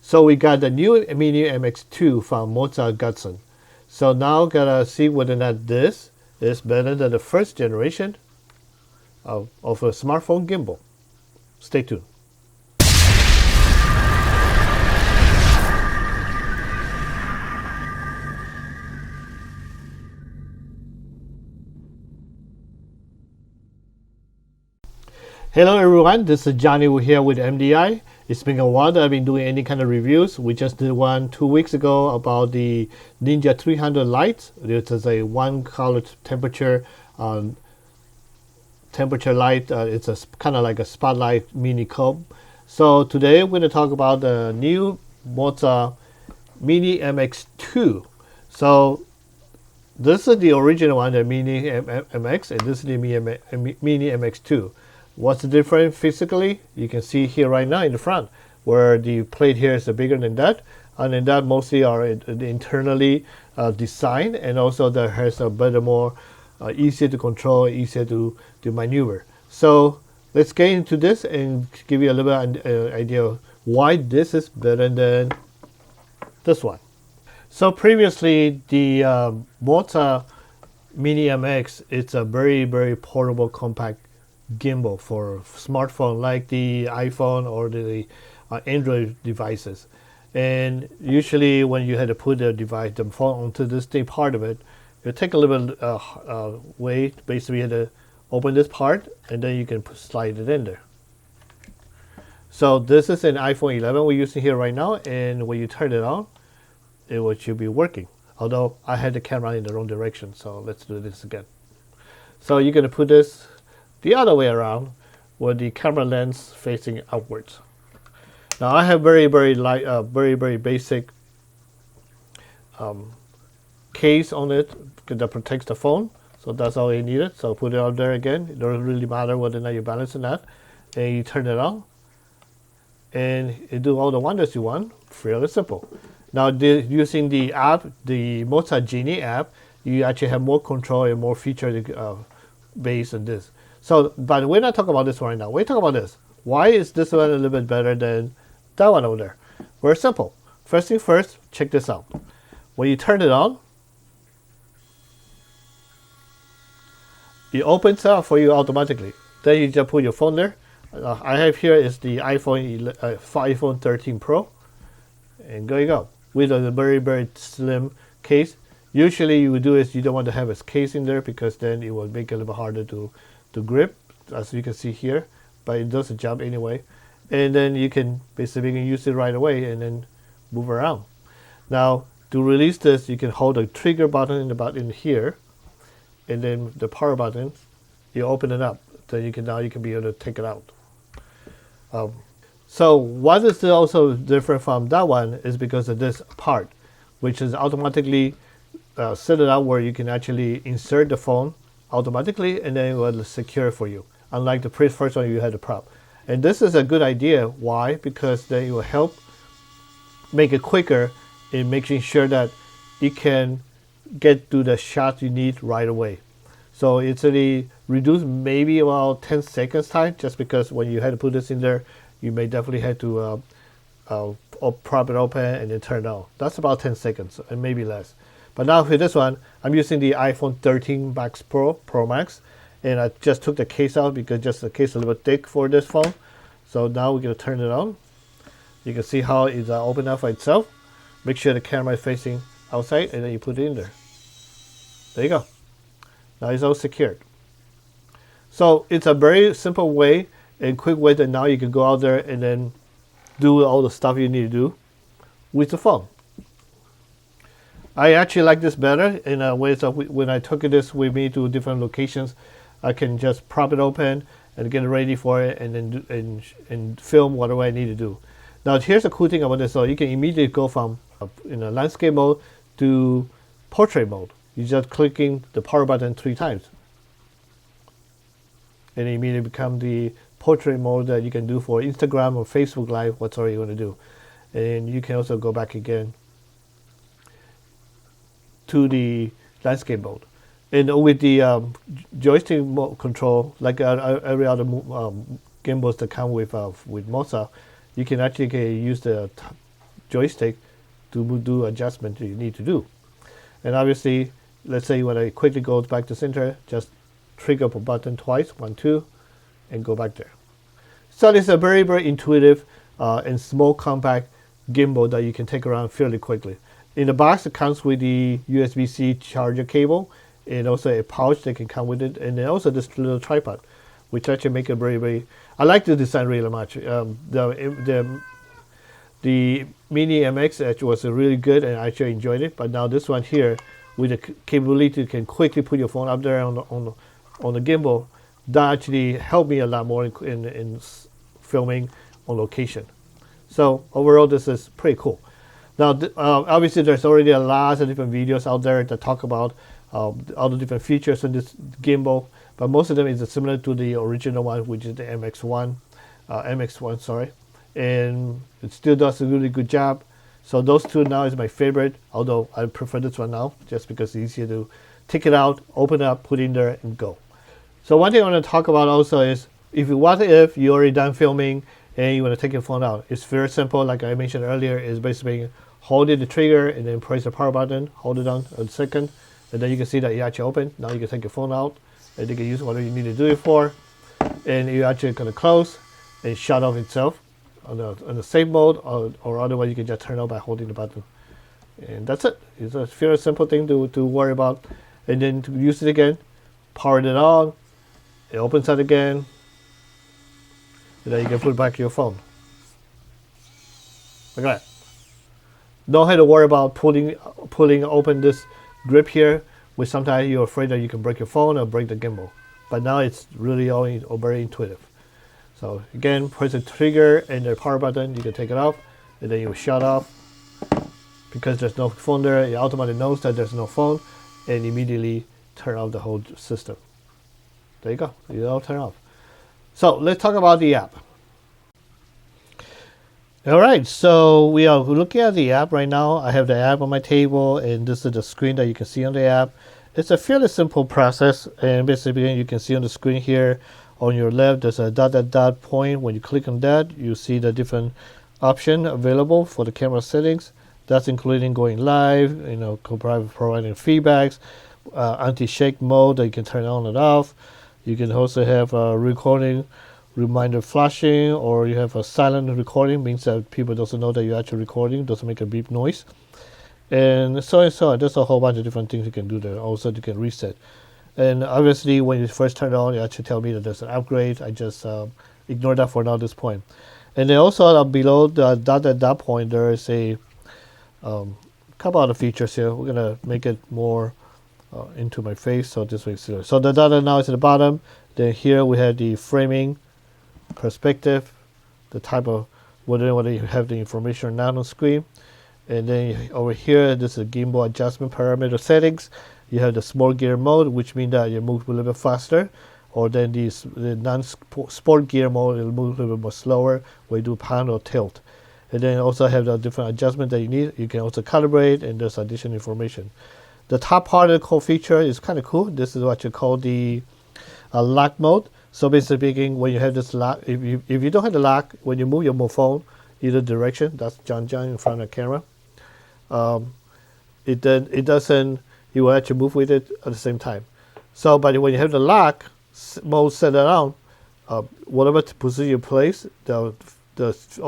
So we got the new Mini MX2 from Moza Gudsen. So now gotta see whether or not this is better than the first generation of a smartphone gimbal. Stay tuned. Hello everyone, this is Johnny here with MDI. It's been a while that I've been doing any kind of reviews. We just did one 2 weeks ago about the Ninja 300 light. It is a one color temperature light. It's a kind of like a spotlight mini cope. So today we're going to talk about the new Moza Mini MX2. So this is the original one, the Mini MX, and this is the Mini MX2. What's the difference physically? You can see here right now in the front, where the plate here is bigger than that, and then that mostly are internally designed, and also that has a better, more easier to control, easier to maneuver. So let's get into this and give you a little bit idea of why this is better than this one. So previously, the Moza Mini MX, it's a very, very portable, compact gimbal for smartphone like the iPhone or the Android devices. And usually when you had to put the phone onto this thing, part of it, it take a little bit way. Basically, you had to open this part and then you can slide it in there. So this is an iPhone 11 we're using here right now, and when you turn it on, it should be working. Although I had the camera in the wrong direction, so let's do this again. So you're gonna put this the other way around, with the camera lens facing outwards. Now I have very light, very basic case on it that protects the phone. So that's all you needed. So put it out there again. It doesn't really matter whether or not you balance or not. And you turn it on, and it do all the wonders you want. Fairly simple. Now using the app, the Moza Genie app, you actually have more control and more feature based on this. So, but we're not talking about this one right now. We're talking about this. Why is this one a little bit better than that one over there? Very simple. First thing first, check this out. When you turn it on, it opens up for you automatically. Then you just put your phone there. I have here is the iPhone 13 Pro. And there you go. With a very slim case. Usually you would do is you don't want to have a case in there, because then it will make it a little bit harder to grip, as you can see here, but it does a job anyway. And then you can basically use it right away and then move around. Now to release this, you can hold the trigger button in here, and then the power button, you open it up. Then you can be able to take it out. So what is also different from that one is because of this part, which is automatically set it up where you can actually insert the phone automatically, and then it will secure for you, unlike the first one you had to prop. And this is a good idea. Why? Because then it will help make it quicker in making sure that it can get to the shot you need right away. So it's really reduced maybe about 10 seconds time, just because when you had to put this in there, you may definitely have to prop it open and then turn it on. That's about 10 seconds and maybe less. But now for this one, I'm using the iPhone 13 Max Pro Max, and I just took the case out because just the case is a little bit thick for this phone. So now we're gonna turn it on. You can see how it's open up by itself. Make sure the camera is facing outside, and then you put it in there. There you go. Now it's all secured. So it's a very simple way and quick way that now you can go out there and then do all the stuff you need to do with the phone. I actually like this better in a way. So when I took this with me to different locations, I can just prop it open and get ready for it, and then and film whatever I need to do. Now here's the cool thing about this. So you can immediately go from landscape mode to portrait mode. You just clicking the power button 3 times, and it immediately become the portrait mode that you can do for Instagram or Facebook Live, whatever you want to do. And you can also go back again to the landscape mode. And with the joystick control, like every other gimbals that come with Moza, you can actually use the joystick to do adjustment that you need to do. And obviously, let's say you want to quickly go back to center, just trigger a button twice, 1, 2, and go back there. So it's a very, very intuitive and small compact gimbal that you can take around fairly quickly. In the box, it comes with the USB-C charger cable and also a pouch that can come with it, and then also this little tripod, which actually make it very, very. I like the design really much. The Mini MX was really good, and I actually enjoyed it. But now this one here, with the capability, you can quickly put your phone up there on the gimbal. That actually helped me a lot more in filming on location. So overall, this is pretty cool. Now, obviously, there's already a lot of different videos out there that talk about all the different features in this gimbal, but most of them is similar to the original one, which is the MX1, sorry, and it still does a really good job. So those two now is my favorite, although I prefer this one now, just because it's easier to take it out, open it up, put it in there, and go. So one thing I want to talk about also is, if you're already done filming and you want to take your phone out, it's very simple. Like I mentioned earlier, is basically holding the trigger and then press the power button, hold it down a second, and then you can see that you actually open. Now you can take your phone out and you can use whatever you need to do it for, and you're actually going to close and shut off itself on the safe mode, or otherwise you can just turn off by holding the button. And that's it. It's a very simple thing to worry about. And then to use it again, power it on, it opens up again, and then you can put it back to your phone. Like that. Don't have to worry about pulling open this grip here, which sometimes you're afraid that you can break your phone or break the gimbal. But now it's really all very intuitive. So again, press the trigger and the power button, you can take it off, and then you will shut off. Because there's no phone there, it automatically knows that there's no phone, and immediately turn off the whole system. There you go, it all turn off. So let's talk about the app. All right, so we are looking at the app right now. I have the app on my table, and this is the screen that you can see on the app. It's a fairly simple process, and basically you can see on the screen here on your left, there's a dot point. When you click on that, you see the different option available for the camera settings. That's including going live, providing feedbacks, anti-shake mode that you can turn on and off. You can also have recording reminder flashing, or you have a silent recording, means that people doesn't know that you're actually recording, doesn't make a beep noise, and so on. There's a whole bunch of different things you can do there. Also, you can reset. And obviously, when you first turn it on, it actually tell me that there's an upgrade. I just ignore that for now at this point. And then also below the dot point, there is a couple other features here. We're gonna make it more into my face, so this makes it. So the data now is at the bottom. Then here we have the framing, perspective, the type of whether you have the information or not on the screen. And then over here, this is gimbal adjustment parameter settings. You have the small gear mode, which means that you move a little bit faster, or then the non-sport gear mode, it'll move a little bit more slower when you do pan or tilt. And then also have the different adjustment that you need. You can also calibrate, and there's additional information. The top part of the core feature is kind of cool. This is what you call the lock mode. So basically speaking, when you have this lock, if you don't have the lock, when you move your phone either direction, that's John in front of the camera, it doesn't. You will actually move with it at the same time. So, but when you have the lock mode set around, whatever position you place, all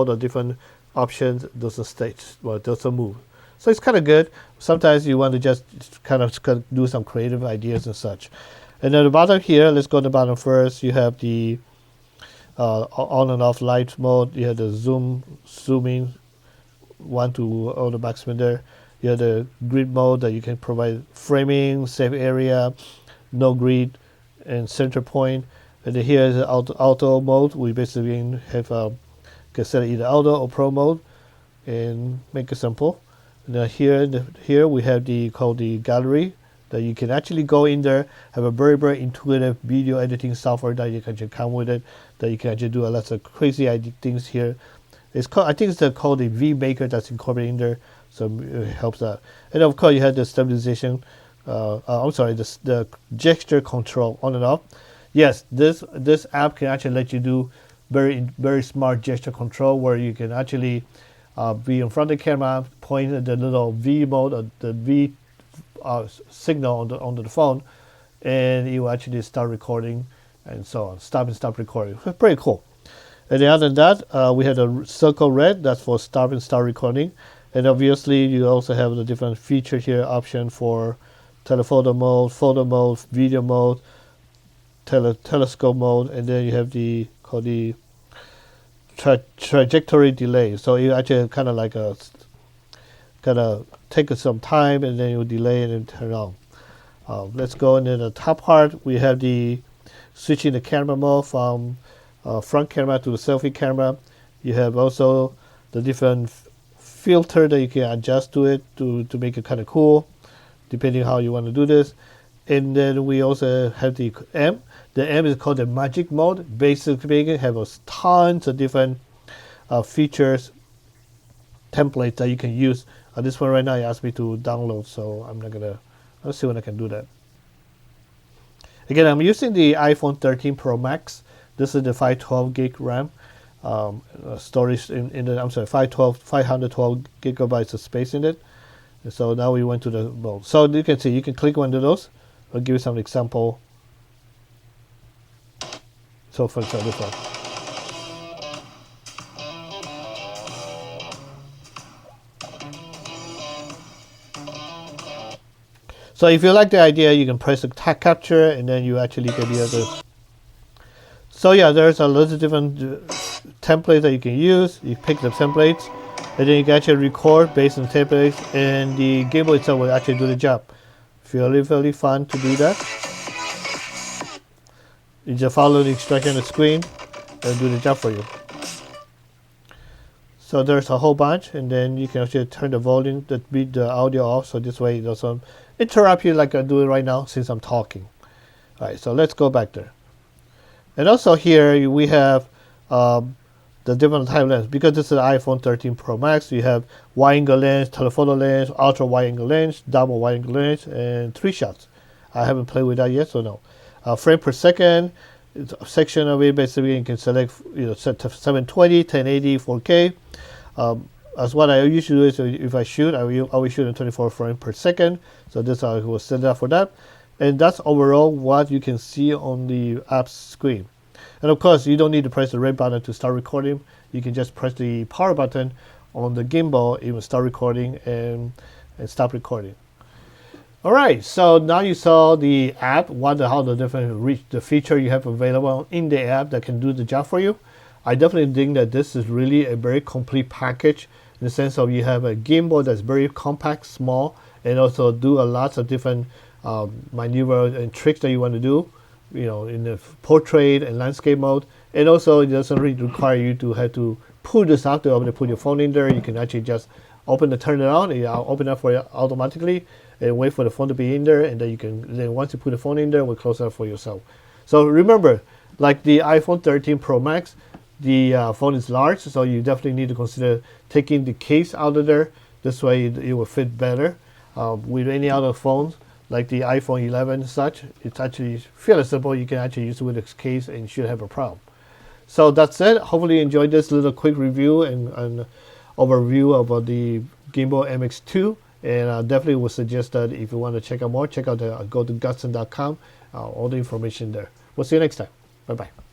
the different options doesn't stay, doesn't move. So it's kind of good. Sometimes you want to just kind of do some creative ideas and such. And at the bottom here, let's go to the bottom first. You have the on and off light mode. You have the zooming, one to all the maximum there. You have the grid mode that you can provide framing, save area, no grid, and center point. And then here is the auto mode. We basically have can set either auto or pro mode, and make it simple. Now here we have the gallery that you can actually go in there, have a very, very intuitive video editing software that you can actually come with it, that you can actually do a lot of crazy things here. It's called, I think it's called the V Maker that's incorporated in there, so it helps out. And of course you have the stabilization, the gesture control on and off. Yes, this app can actually let you do very, very smart gesture control, where you can actually be in front of the camera, point at the little V mode or the V signal onto the phone, and it will actually start recording and so on. Stop and stop recording. Pretty cool. And then other than that, we have the circle red. That's for stop and start recording. And obviously, you also have the different features here, option for telephoto mode, video mode, telescope mode, and then you have the called the trajectory delay. So you actually kind of like take some time, and then you delay it and turn on. Let's go into the top part. We have the switching the camera mode from front camera to the selfie camera. You have also the different filter that you can adjust to it to make it kind of cool, depending how you want to do this. And then we also have the M. The M is called the magic mode. Basically, you have tons of different features, templates that you can use. This one right now, it asked me to download, so I'm not gonna. Let's see when I can do that. Again, I'm using the iPhone 13 Pro Max. This is the 512 gig RAM storage in the. I'm sorry, 512 gigabytes of space in it. And so now we went to the mode. So you can see, you can click one of those. I'll give you some example. So for example, this one. So if you like the idea, you can press the capture, and then you actually get the other. So yeah, there's a lot of different templates that you can use. You pick the templates, and then you can actually record based on the templates, and the gimbal itself will actually do the job. Really fun to do that. You just follow the instruction on the screen and do the job for you. So there's a whole bunch, and then you can actually turn the volume, the audio off, so this way it doesn't interrupt you like I do it right now since I'm talking. All right, so let's go back there. And also here we have the different type lens. Because this is an iPhone 13 Pro Max, you have wide angle lens, telephoto lens, ultra wide angle lens, double wide angle lens, and 3 shots. I haven't played with that yet, so no. Frame per second, section of it, basically you can select, set to 720, 1080, 4K. As what I usually do is if I shoot, I will shoot in 24 frames per second. So this I will set it up for that. And that's overall what you can see on the app screen. And of course, you don't need to press the red button to start recording. You can just press the power button on the gimbal. It will start recording and stop recording. All right, so now you saw the app, how the different the feature you have available in the app that can do the job for you. I definitely think that this is really a very complete package in the sense of you have a gimbal that's very compact, small, and also do a lot of different maneuver and tricks that you want to do, in the portrait and landscape mode. And also it doesn't really require you to have to pull this out to be able to put your phone in there. You can actually just turn it on, it'll open up for you automatically, and wait for the phone to be in there, and then once you put the phone in there, it will close it up for yourself. So remember, like the iPhone 13 Pro Max, the phone is large, so you definitely need to consider taking the case out of there. This way it will fit better. With any other phones, like the iPhone 11 and such, it's actually fairly simple. You can actually use it with a case and you should have a problem. So that's it. Hopefully you enjoyed this little quick review and overview about the Gimbal MX2. And I definitely would suggest that if you want to check out more, go to gudsen.com. All the information there. We'll see you next time. Bye-bye.